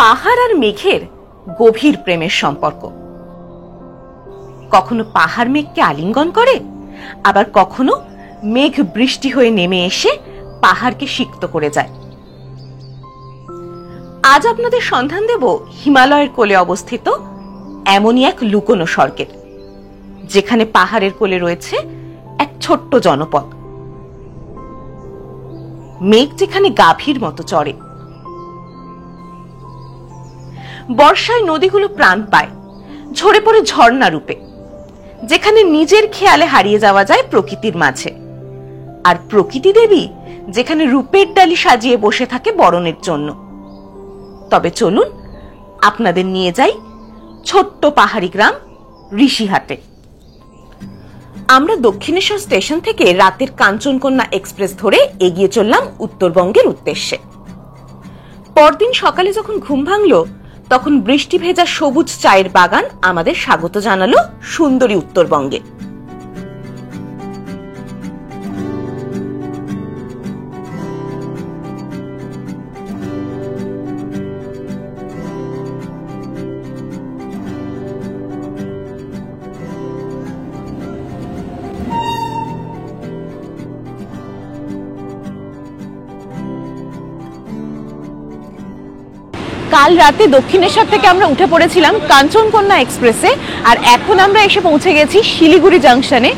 পাহাড় আর মেঘের গভীর প্রেমের সম্পর্ক। কখনো পাহাড় মেঘকে আলিঙ্গন করে, আবার কখনো মেঘ বৃষ্টি হয়ে নেমে এসে পাহাড়কে সিক্ত করে যায়। আজ আপনাদের সন্ধান দেব হিমালয়ের কোলে অবস্থিত এমনই এক লুকোনো স্বর্গের, যেখানে পাহাড়ের কোলে রয়েছে এক ছোট্ট জনপদ। মেঘ যেখানে গাভীর মতো চড়ে, বর্ষায় নদীগুলো প্রাণ পায়, ঝরে পড়ে ঝর্ণা রূপে, যেখানে নিজের খেয়ালে হারিয়ে যাওয়া যায় প্রকৃতির মাঝে। আর প্রকৃতি দেবী যেখানে রূপের ডালি সাজিয়ে বসে থাকে বরণের জন্য। তবে চলুন আপনাদের নিয়ে যাই ছোট্ট পাহাড়ি গ্রাম ঋষিহাটে। আমরা দক্ষিণেশ্বর স্টেশন থেকে রাতের কাঞ্চনকন্যা এক্সপ্রেস ধরে এগিয়ে চললাম উত্তরবঙ্গের উদ্দেশ্যে। পরদিন সকালে যখন ঘুম ভাঙল, তখন বৃষ্টি ভেজা সবুজ চায়ের বাগান আমাদের স্বাগত জানালো সুন্দরী উত্তরবঙ্গে। কাল রাতে দক্ষিণেশ্বর থেকে আমরা উঠে পড়েছিলাম কাঞ্চনকন্যা এক্সপ্রেসে, আর এখন আমরা এসে পৌঁছে গেছি শিলিগুড়ি জাংশনে।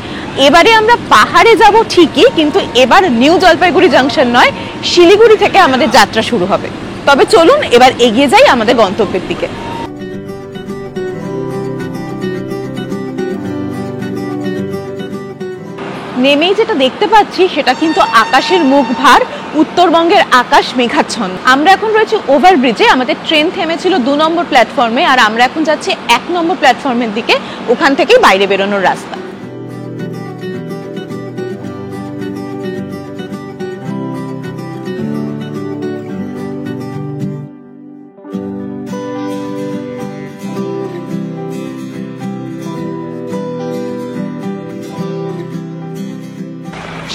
এবারে আমরা পাহাড়ে যাব ঠিকই, কিন্তু এবার নিউ জলপাইগুড়ি জাংশন নয়, শিলিগুড়ি থেকে আমাদের যাত্রা শুরু হবে। তবে চলুন এবার এগিয়ে যাই আমাদের গন্তব্যের দিকে। নেমেই যেটা দেখতে পাচ্ছি সেটা কিন্তু আকাশের মুখ ভার, উত্তরবঙ্গের আকাশ মেঘাচ্ছন্ন। আমরা এখন রয়েছি ওভারব্রিজে। আমাদের ট্রেন থেমেছিল 2 নম্বর প্ল্যাটফর্মে, আর আমরা এখন যাচ্ছি 1 নম্বর প্ল্যাটফর্মের দিকে। ওখান থেকেই বাইরে বেরোনোর রাস্তা।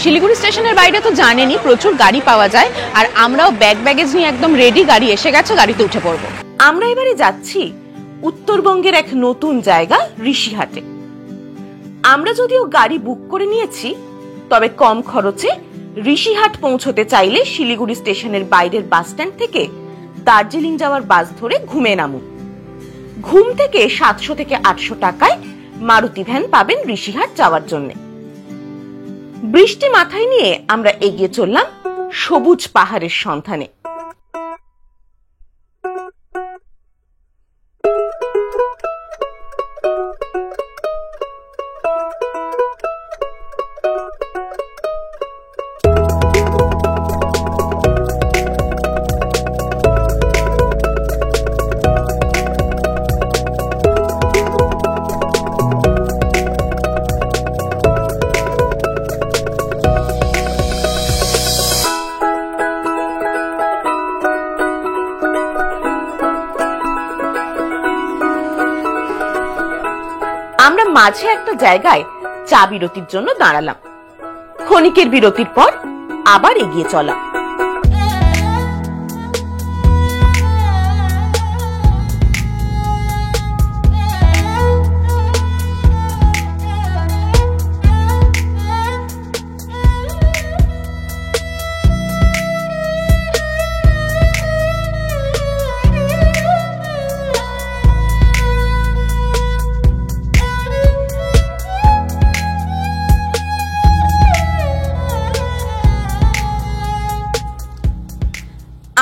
শিলিগুড়ি স্টেশনের বাইরে তো জানেনই প্রচুর গাড়ি পাওয়া যায়, আর আমরাও ব্যাগেজ নিয়ে একদম রেডি। গাড়ি এসে গেছে, গাড়িতে উঠে পড়ব। আমরা এবারে যাচ্ছি উত্তরবঙ্গের এক নতুন জায়গা ঋষিহাটে। আমরা যদিও গাড়ি বুক করে নিয়েছি, তবে কম খরচে ঋষিহাট পৌঁছতে চাইলে শিলিগুড়ি স্টেশনের বাইরের বাস স্ট্যান্ড থেকে দার্জিলিং যাওয়ার বাস ধরে ঘুমে নামুন। ঘুম থেকে 700 থেকে 800 টাকায় মারুতি ভ্যান পাবেন ঋষিহাট যাওয়ার জন্য। বৃষ্টি মাথায় নিয়ে আমরা এগিয়ে চললাম সবুজ পাহাড়ের সন্ধানে। আমরা মাঝে একটা জায়গায় চা বিরতির জন্য দাঁড়ালাম। ক্ষণিকের বিরতির পর আবার এগিয়ে চলা।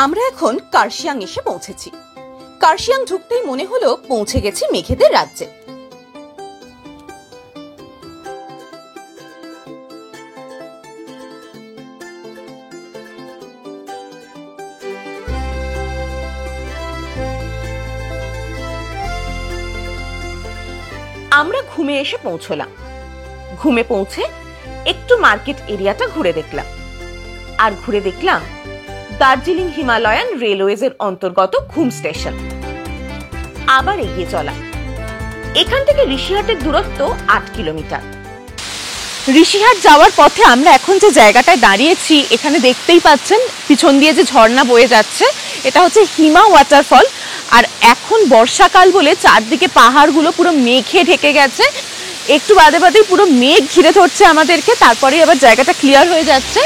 আমরা এখন কার্শিয়াং এসে পৌঁছেছি। কার্শিয়াং ঢুকতেই মনে হলো পৌঁছে গেছি মেঘেদের রাজ্যে। আমরা ঘুমে এসে পৌঁছলাম। ঘুমে পৌঁছে একটু মার্কেট এরিয়াটা ঘুরে দেখলাম, আর ঘুরে দেখলাম দার্জিলিং হিমালয়ান রেলওয়েজের অন্তর্গত ঘুম স্টেশন। আবার এগিয়ে চলা। এখান থেকে ঋষিহাটের দূরত্ব 8 কিলোমিটার। ঋষিহাট যাওয়ার পথে আমরা এখন যে জায়গাটায় দাঁড়িয়েছি, এখানে দেখতেই পাচ্ছেন পিছন দিয়ে যে ঝর্ণা বয়ে যাচ্ছে, এটা হচ্ছে হিমা ওয়াটারফল। আর এখন বর্ষাকাল বলে চারদিকে পাহাড়গুলো পুরো মেঘে ঢেকে গেছে। একটু বাদে বাদেই পুরো মেঘ ঘিরে ধরছে আমাদেরকে, তারপরে আবার জায়গাটা ক্লিয়ার হয়ে যাচ্ছে।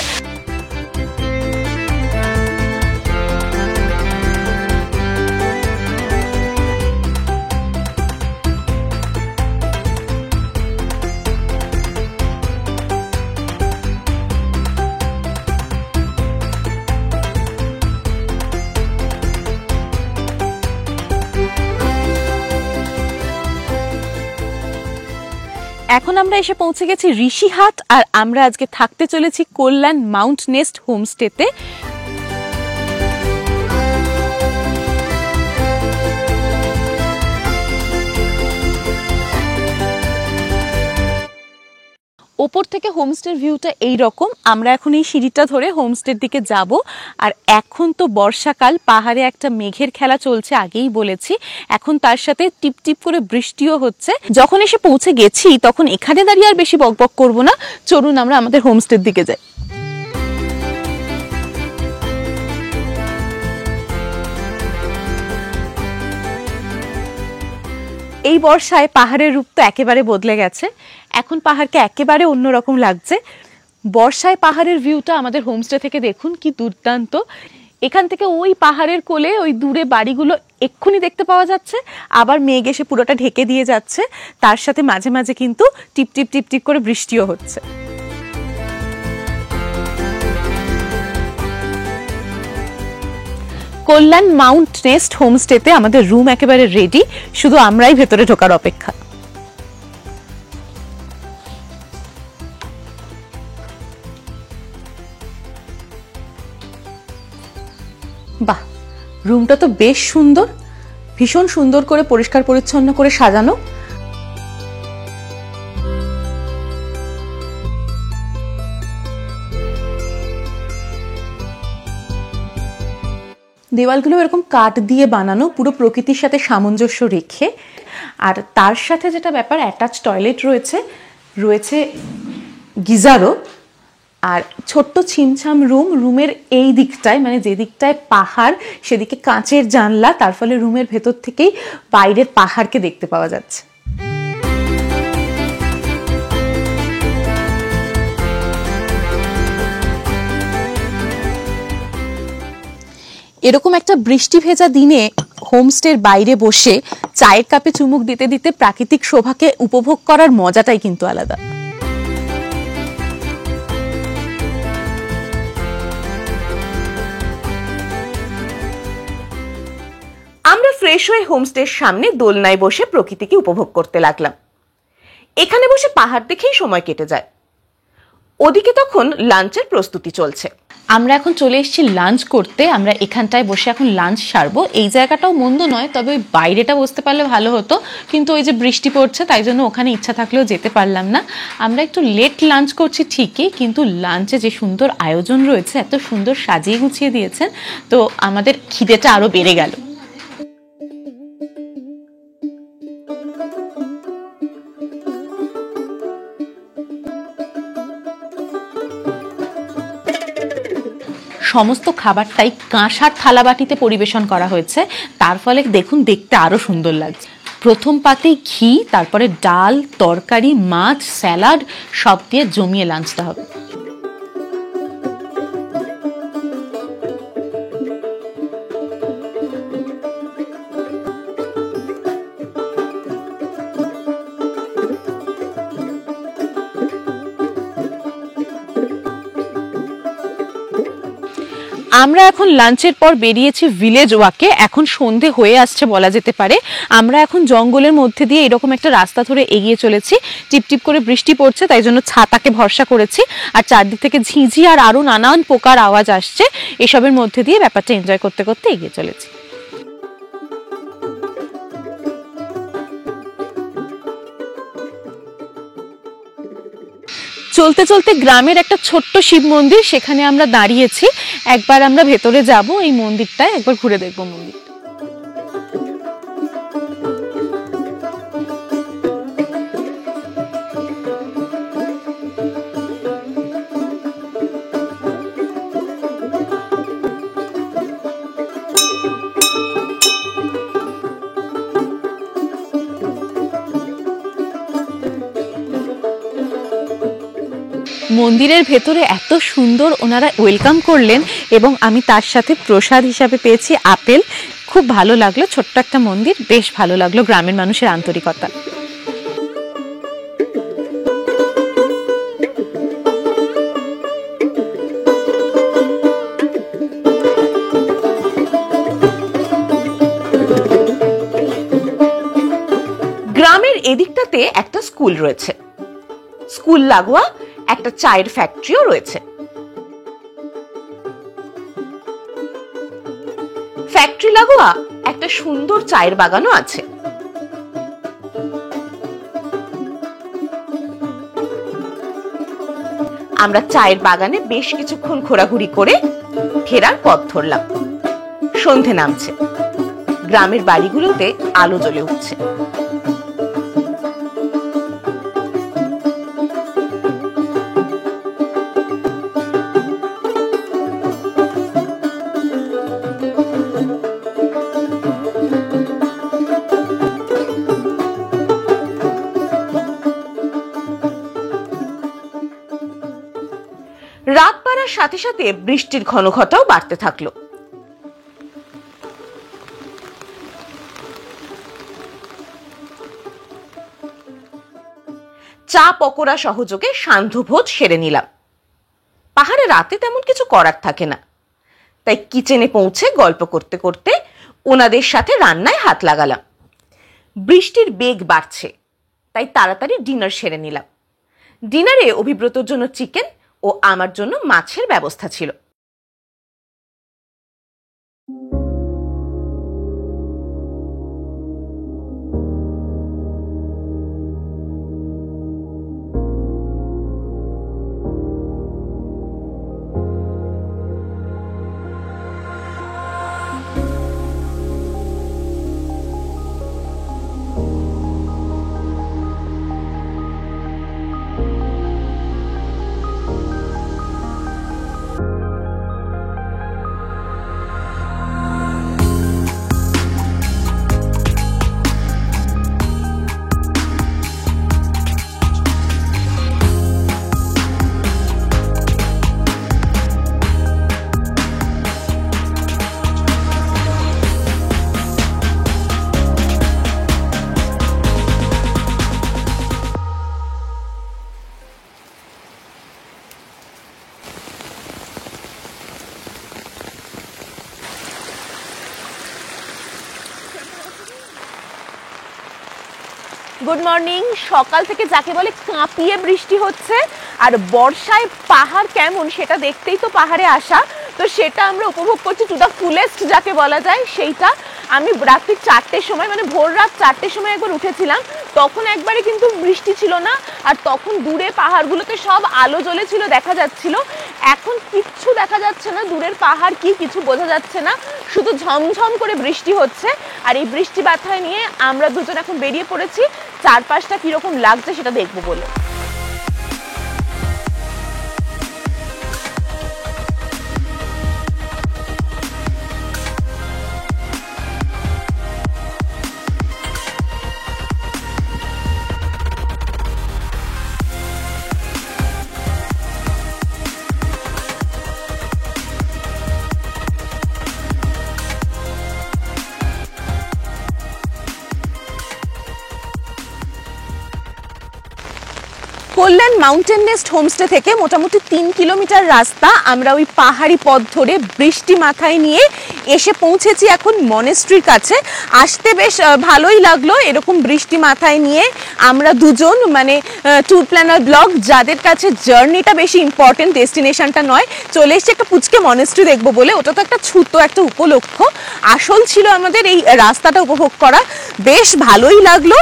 এখন আমরা এসে পৌঁছে গেছি ঋষিহাট, আর আমরা আজকে থাকতে চলেছি কল্যাণ মাউন্ট নেস্ট হোমস্টেতে। ওপর থেকে হোমস্টের ভিউটা এই রকম। আমরা এখন এই সিঁড়িটা ধরে হোমস্টের দিকে যাব। আর এখন তো বর্ষাকাল, পাহাড়ে একটা মেঘের খেলা চলছে, আগেই বলেছি। এখন তার সাথে টিপ টিপ করে বৃষ্টিও হচ্ছে। যখন এসে পৌঁছে গেছি তখন এখানে দাঁড়িয়ে আর বেশি বকবক করব না, চলুন আমরা আমাদের হোমস্টের দিকে যাই। এই বর্ষায় পাহাড়ের রূপ তো একেবারে বদলে গেছে। এখন পাহাড়কে একেবারে অন্যরকম লাগছে। বর্ষায় পাহাড়ের ভিউটা আমাদের হোমস্টে থেকে দেখুন কি দুর্দান্ত। এখান থেকে ওই পাহাড়ের কোলে ওই দূরে বাড়িগুলো এক্ষুনি দেখতে পাওয়া যাচ্ছে, আবার মেঘ এসে পুরোটা ঢেকে দিয়ে যাচ্ছে। তার সাথে মাঝে মাঝে কিন্তু টিপ টিপ টিপ টিপ করে বৃষ্টিও হচ্ছে। কল্যাণ মাউন্ট নেস্ট হোমস্টেতে আমাদের রুম একেবারে রেডি, শুধু আমরাই ভেতরে ঢোকার অপেক্ষা। বাহ, রুমটা তো বেশ সুন্দর, ভীষণ সুন্দর করে পরিষ্কার পরিচ্ছন্ন করে সাজানো। দেওয়ালগুলো এরকম কাঠ দিয়ে বানানো, পুরো প্রকৃতির সাথে সামঞ্জস্য রেখে। আর তার সাথে যেটা ব্যাপার, অ্যাটাচ টয়লেট রয়েছে, রয়েছে গিজারও। আর ছোট্ট ছিমছাম রুম। রুমের এই দিকটায়, মানে যে দিকটায় পাহাড়, সেদিকে কাঁচের জানলা, তার ফলে রুমের ভেতর থেকেই বাইরের পাহাড়কে দেখতে পাওয়া যাচ্ছে। এরকম একটা বৃষ্টি ভেজা দিনে হোমস্টের বাইরে বসে চায়ের কাপে চুমুক দিতে দিতে প্রাকৃতিক শোভাকে উপভোগ করার মজাটাই কিন্তু আলাদা। আমরা ফ্রেশ হয়ে হোমস্টের সামনে দোলনায় বসে প্রকৃতিকে উপভোগ করতে লাগলাম। এখানে বসে পাহাড় দেখেই সময় কেটে যায়। ওদিকে তখন লাঞ্চের প্রস্তুতি চলছে। আমরা এখন চলে এসেছি লাঞ্চ করতে। আমরা এখানটায় বসে এখন লাঞ্চ সারবো। এই জায়গাটাও মন্দ নয়, তবে ওই বাইরেটা বসতে পারলে ভালো হতো, কিন্তু ওই যে বৃষ্টি পড়ছে তাই জন্য ওখানে ইচ্ছা থাকলেও যেতে পারলাম না। আমরা একটু লেট লাঞ্চ করছি ঠিকই, কিন্তু লাঞ্চে যে সুন্দর আয়োজন রয়েছে, এত সুন্দর সাজিয়ে গুছিয়ে দিয়েছেন, তো আমাদের খিদেটা আরো বেড়ে গেল। সমস্ত খাবারটাই কাঁসার থালাবাটিতে পরিবেশন করা হয়েছে, তার ফলে দেখুন দেখতে আরো সুন্দর লাগছে। প্রথম পাতেই ঘি, তারপরে ডাল, তরকারি, মাছ, স্যালাড সব দিয়ে জমিয়ে লাঞ্চটা হবে। আমরা এখন লাঞ্চের পর বেরিয়েছি ভিলেজ ওয়াকে। এখন সন্ধে হয়ে আসছে বলা যেতে পারে। আমরা এখন জঙ্গলের মধ্যে দিয়ে এরকম একটা রাস্তা ধরে এগিয়ে চলেছি। টিপটিপ করে বৃষ্টি পড়ছে, তাই জন্য ছাতাকে ভরসা করেছি। আর চারদিক থেকে ঝিঁঝি আর আরো নানান পোকার আওয়াজ আসছে। এসবের মধ্যে দিয়ে ব্যাপারটা এনজয় করতে করতে এগিয়ে চলেছি। চলতে চলতে গ্রামের একটা ছোট্ট শিব মন্দির, সেখানে আমরা দাঁড়িয়েছি। একবার আমরা ভেতরে যাব, এই মন্দিরটায় একবার ঘুরে দেখবো মন্দির। মন্দিরের ভেতরে এত সুন্দর ওনারা ওয়েলকাম করলেন এবং আমি তার সাথে প্রসাদ হিসাবে পেয়েছি আপেল। খুব ভালো লাগলো, ছোট্ট একটা মন্দির, বেশ ভালো লাগলো গ্রামের মানুষের আন্তরিকতা। গ্রামের এদিকটাতে একটা স্কুল রয়েছে, স্কুল লাগোয়া একটা চায়ের ফ্যাক্টরিও রয়েছে। ফ্যাক্টরি লাগোয়া একটা সুন্দর চায়ের বাগানও আছে। আমরা চায়ের বাগানে বেশ কিছুক্ষণ ঘোরাঘুরি করে ফেরার পথ ধরলাম। সন্ধে নামছে, গ্রামের বাড়িগুলোতে আলো জ্বলে উঠছে। রাত বাড়ার সাথে সাথে বৃষ্টির ঘনঘটাও বাড়তে থাকলো। চা পকোড়া সহযোগে সান্ধ্যভোজ সেরে নিলাম। পাহাড়ে রাতে তেমন কিছু করার থাকে না, তাই কিচেনে পৌঁছে গল্প করতে করতে ওনাদের সাথে রান্নায় হাত লাগালাম। বৃষ্টির বেগ বাড়ছে, তাই তাড়াতাড়ি ডিনার সেরে নিলাম। ডিনারে অভিব্রতর জন্য চিকেন ও আমার জন্য মাছের ব্যবস্থা ছিল। Good morning. সকাল থেকে যাকে বলে কাঁপিয়ে বৃষ্টি হচ্ছে, আর বর্ষায় পাহাড় কেমন সেটা দেখতেই তো পাহাড়ে আসা। তো সেটা আমরা উপভোগ করছি টু দ্য ফুলেস্ট যাকে বলা যায় সেইটা। আমি রাত্রি 4টের সময়, মানে ভোর রাত 4টের সময় একবার উঠেছিলাম, তখন একবারে কিন্তু বৃষ্টি ছিল না, আর তখন দূরে পাহাড়গুলোতে সব আলো জ্বলেছিল, দেখা যাচ্ছিল। এখন কিচ্ছু দেখা যাচ্ছে না, দূরের পাহাড় কি কিছু বোঝা যাচ্ছে না, শুধু ঝমঝম করে বৃষ্টি হচ্ছে। আর এই বৃষ্টি বাথায় নিয়ে আমরা দুজন এখন বেরিয়ে পড়েছি চারপাশটা কিরকম লাগছে সেটা দেখবো বলে। কল্যাণ মাউন্টেন নেস্ট হোমস্টে থেকে মোটামুটি 3 কিলোমিটার রাস্তা আমরা ওই পাহাড়ি পথ ধরে বৃষ্টি মাথায় নিয়ে এসে পৌঁছেছি এখন মনেস্ট্রির কাছে। আসতে বেশ ভালোই লাগলো এরকম বৃষ্টি মাথায় নিয়ে। আমরা দুজন মানে ট্যুর প্ল্যানার ব্লগ যাদের কাছে জার্নিটা বেশি ইম্পর্টেন্ট, ডেস্টিনেশনটা নয়, চলে এসেছি একটা পুচকে মনেস্ট্রি দেখবো বলে। ওটা তো একটা ছোট্ট একটা উপলক্ষ, আসল ছিল আমাদের এই রাস্তাটা উপভোগ করা। বেশ ভালোই লাগলো।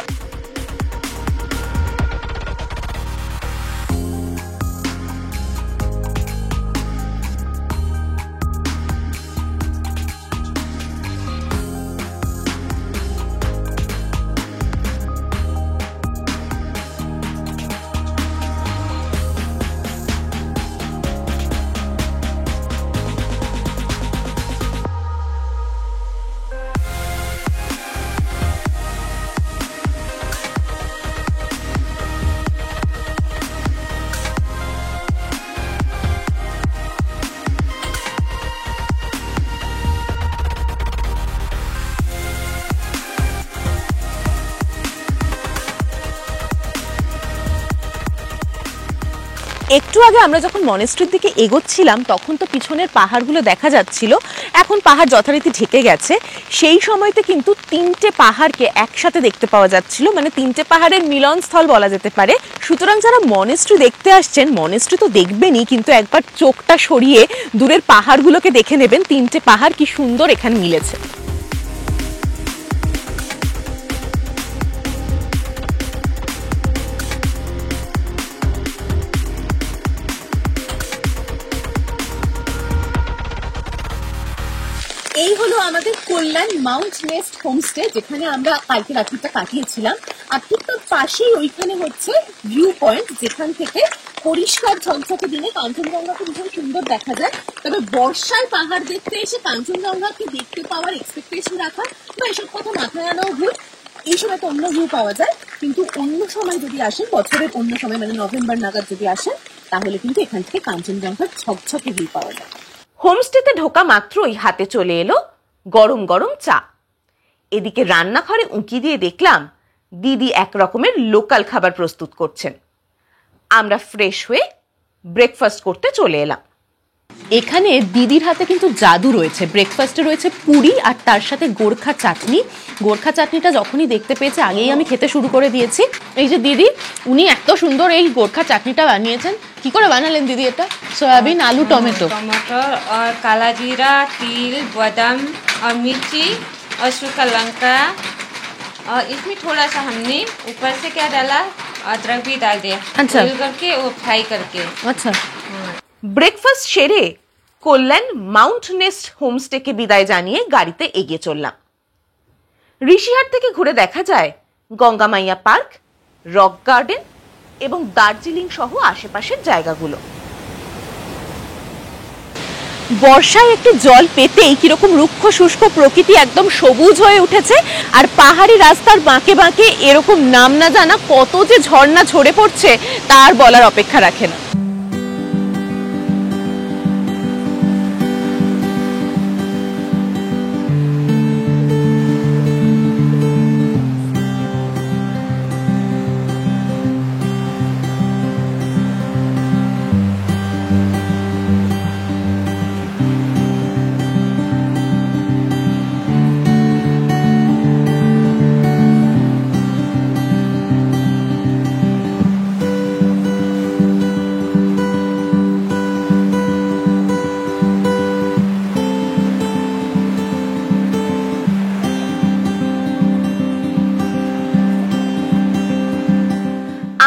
একটু আগে আমরা যখন মনেস্ট্রির দিকে এগোচ্ছিলাম তখন তো পিছনের পাহাড়গুলো দেখা যাচ্ছিল, এখন পাহাড় যথারীতি ঢেকে গেছে। সেই সময়তে কিন্তু 3টে পাহাড়কে একসাথে দেখতে পাওয়া যাচ্ছিল, মানে 3টে পাহাড়ের মিলনস্থল বলা যেতে পারে। সুতরাং যারা মনেস্ট্রি দেখতে আসছেন, মনেস্ট্রি তো দেখবেনই, কিন্তু একবার চোখটা সরিয়ে দূরের পাহাড়গুলোকে দেখে নেবেন, 3টে পাহাড় কি সুন্দর এখানে মিলেছে। এই হলো আমাদের কল্যাণ মাউন্ট নেস্ট হোমস্টে, যেখানে আমরা কালকে রাত্রিটা কাটিয়েছিলাম। আর ঠিক তার পাশেই ওইখানে হচ্ছে ভিউ পয়েন্ট, যেখান থেকে পরিষ্কার ঝকঝকে দিনে কাঞ্চনজঙ্ঘাকে ভীষণ সুন্দর দেখা যায়। তবে বর্ষায় পাহাড় দেখতে এসে কাঞ্চনজঙ্ঘাকে দেখতে পাওয়ার এক্সপেকটেশন রাখা বা এসব কথা মাথায় আনাও ভুল। এই সময় তো অন্য ভিউ পাওয়া যায়, কিন্তু অন্য সময় যদি আসেন, বছরের অন্য সময় মানে নভেম্বর নাগাদ যদি আসেন, তাহলে কিন্তু এখান থেকে কাঞ্চনজঙ্ঘার ঝকঝকে ভিউ পাওয়া যায়। হোমস্টেতে ঢোকা মাত্রই হাতে চলে এলো গরম গরম চা। এদিকে রান্নাঘরে উঁকি দিয়ে দেখলাম দিদি এক রকমের লোকাল খাবার প্রস্তুত করছেন। আমরা ফ্রেশ হয়ে ব্রেকফাস্ট করতে চলে এলাম। এখানে দিদির হাতে কিন্তু জাদু রয়েছে। ব্রেকফাস্টে রয়েছে পুরি আর তার সাথে গোর্খা চাটনি। গোর্খা চাটনিটা যখনই দেখতে পেয়েছি আগেই আমি খেতে শুরু করে দিয়েছি। এই যে দিদি, উনি এত সুন্দর এই গোর্খা চাটনিটা বানিয়েছেন। কি করে বানালেন দিদি এটা? সয়াবিন, আলু, টমেটো, टमाटर और काला जीरा, तिल, बादाम और मिर्ची और सूखा लंका, और इसमें थोड़ा सा हमने ऊपर से क्या डाला, अदरक भी डाल दिया। अच्छा। बॉईल करके वो फ्राई करके। আচ্ছা। ব্রেকফাস্ট সেরে কল্যাণ মাউন্ট নেস্ট হোমস্টেকে বিদায় জানিয়ে গাড়িতে এগিয়ে চললাম। ঋষিহাট থেকে ঘুরে দেখা যায় গঙ্গামাইয়া পার্ক, রক গার্ডেন এবং দার্জিলিং সহ আশেপাশের জায়গাগুলো। বর্ষায় একটু জল পেতেই কিরকম রুক্ষ শুষ্ক প্রকৃতি একদম সবুজ হয়ে উঠেছে। আর পাহাড়ি রাস্তার বাঁকে বাঁকে এরকম নাম না জানা কত যে ঝর্ণা ঝরে পড়ছে তার বলার অপেক্ষা রাখে না।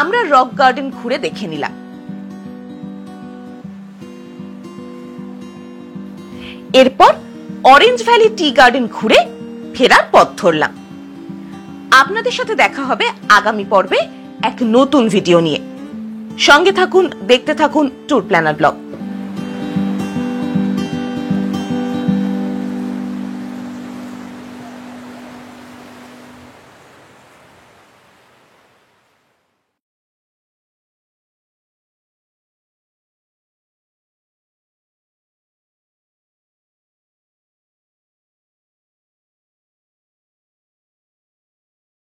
আমরা রক গার্ডেন ঘুরে দেখে নিলাম। এরপর অরেঞ্জ ভ্যালি টি গার্ডেন ঘুরে ফেরার পথ ধরলাম। আপনাদের সাথে দেখা হবে আগামী পর্বে এক নতুন ভিডিও নিয়ে। সঙ্গে থাকুন, দেখতে থাকুন ট্যুর প্ল্যানার ব্লগ।